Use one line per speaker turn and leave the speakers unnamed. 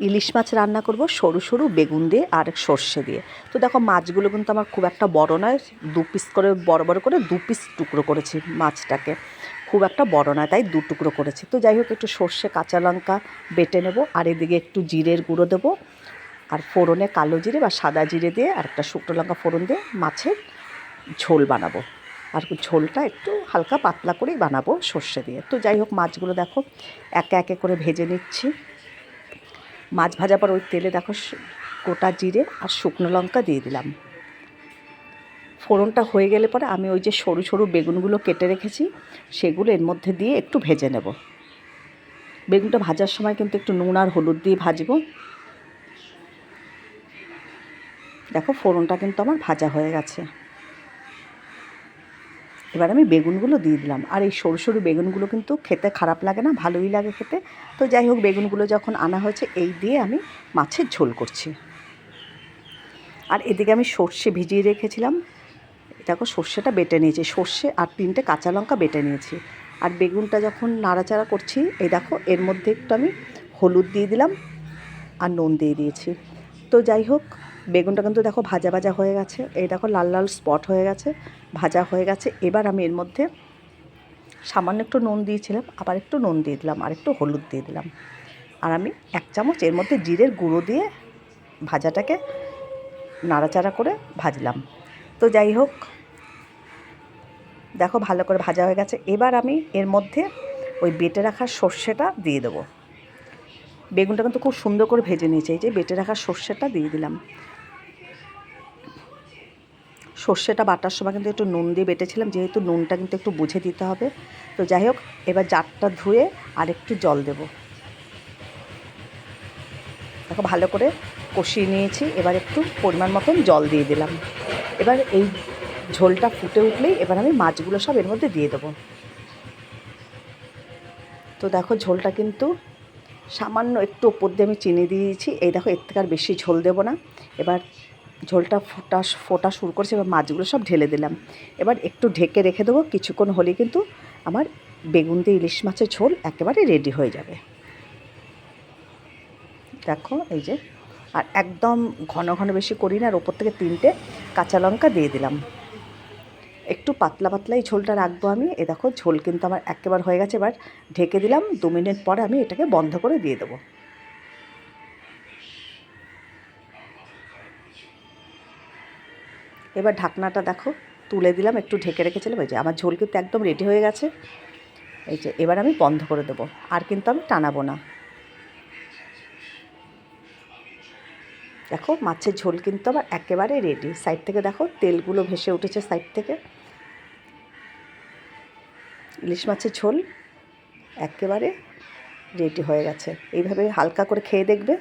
ইলিশ মাছ রান্না করব সরু সরু বেগুন দিয়ে আর সর্ষে দিয়ে। তো দেখো মাছগুলো কিন্তু আমার খুব একটা বড় নয়, দু পিস করে বড় বড় করে দু পিস টুকরো করেছি মাছটাকে, খুব একটা বড় নয় তাই দু টুকরো করেছি। তো যাই হোক, একটু সর্ষে কাঁচা লঙ্কা বেটে নেব, আর এদিকে একটু জিরের গুঁড়ো দেবো, আর ফোড়নে কালো জিরে বা সাদা জিরে দিয়ে আর একটা শুকনো লঙ্কা ফোড়ন দিয়ে মাছের ঝোল বানাবো। আর ঝোলটা একটু হালকা পাতলা করেই বানাবো সর্ষে দিয়ে। তো যাই হোক, মাছগুলো দেখো একে একে করে ভেজে নিচ্ছি। মাছ ভাজার পর ওই তেলে দেখো গোটা জিরে আর শুকনো লঙ্কা দিয়ে দিলাম। ফোড়নটা হয়ে গেলে পরে আমি ওই যে সরু সরু বেগুনগুলো কেটে রেখেছি সেগুলো এর মধ্যে দিয়ে একটু ভেজে নেব। বেগুনটা ভাজার সময় কিন্তু একটু নুন আর হলুদ দিয়ে ভাজবো। দেখো ফোড়নটা কিন্তু আমার ভাজা হয়ে গেছে। এবার আমি বেগুনগুলো দিয়ে দিলাম, আর এই সরু সরু বেগুনগুলো কিন্তু খেতে খারাপ লাগে না, ভালোই লাগে খেতে। তো যাই হোক, বেগুনগুলো যখন আনা হয়েছে এই দিয়ে আমি মাছের ঝোল করছি। আর এদিকে আমি সর্ষে ভিজিয়ে রেখেছিলাম, দেখো সর্ষেটা বেটে নিয়েছি, সর্ষে আর 3টে কাঁচা লঙ্কা বেটে নিয়েছি। আর বেগুনটা যখন নাড়াচাড়া করছি, এই দেখো এর মধ্যে একটু আমি হলুদ দিয়ে দিলাম আর নুন দিয়ে দিয়েছি। তো যাই হোক, বেগুনটা কিন্তু দেখো ভাজা ভাজা হয়ে গেছে, এই দেখো লাল লাল স্পট হয়ে গেছে, ভাজা হয়ে গেছে। এবার আমি এর মধ্যে সামান্য একটু নুন দিয়েছিলাম, আবার একটু নুন দিয়ে দিলাম আর একটু হলুদ দিয়ে দিলাম। আর আমি 1 চামচ এর মধ্যে জিরের গুঁড়ো দিয়ে ভাজাটাকে নাড়াচাড়া করে ভাজলাম। তো যাই হোক, দেখো ভালো করে ভাজা হয়ে গেছে। এবার আমি এর মধ্যে ওই বেটে রাখা সর্ষেটা দিয়ে দেবো। বেগুনটা কিন্তু খুব সুন্দর করে ভেজে নিয়েছে, এই যে বেটে রাখা সর্ষেটা দিয়ে দিলাম। সর্ষেটা বাটার সময় কিন্তু একটু নুন দিয়ে বেটেছিলাম, যেহেতু নুনটা কিন্তু একটু বুঝে দিতে হবে। তো যাই হোক, এবার জারটা ধুয়ে আর একটু জল দেব। দেখো ভালো করে কষিয়ে নিয়েছি, এবার একটু পরিমাণ মতন জল দিয়ে দিলাম। এবার এই ঝোলটা ফুটে উঠলেই এবার আমি মাছগুলো সব এর মধ্যে দিয়ে দেবো। তো দেখো ঝোলটা কিন্তু সামান্য একটু ওপর দিয়ে আমি চিনি দিয়েছি, এই দেখো এর থেকে আর বেশি ঝোল দেবো না। এবার ঝোলটা ফোটা শুরু করছে, এবার মাছগুলো সব ঢেলে দিলাম। এবার একটু ঢেকে রেখে দেবো, কিছুক্ষণ হলেই কিন্তু আমার বেগুন দিয়ে ইলিশ মাছের ঝোল একেবারে রেডি হয়ে যাবে। দেখো এই যে, আর একদম ঘন ঘন বেশি করি না, আর ওপর থেকে 3টে কাঁচা লঙ্কা দিয়ে দিলাম। একটু পাতলা পাতলাই ঝোলটা রাখবো আমি। এ দেখো ঝোল কিন্তু আমার একেবারে হয়ে গেছে। এবার ঢেকে দিলাম, 2 মিনিট পরে আমি এটাকে বন্ধ করে দিয়ে দেবো। এবার ঢাকনাটা দেখো তুলে দিলাম, একটু ঢেকে রেখেছিলাম। এই যে আমার ঝোল কিন্তু একদম রেডি হয়ে গেছে। এই যে এবার আমি বন্ধ করে দেবো, আর কিন্তু আমি টানাবো না। দেখো মাছের ঝোল কিন্তু আমার একেবারে রেডি। সাইড থেকে দেখো তেলগুলো ভেসে উঠেছে সাইড থেকে। ইলিশ মাছের ঝোল একেবারে রেডি হয়ে গেছে। এইভাবে হালকা করে খেয়ে দেখবে।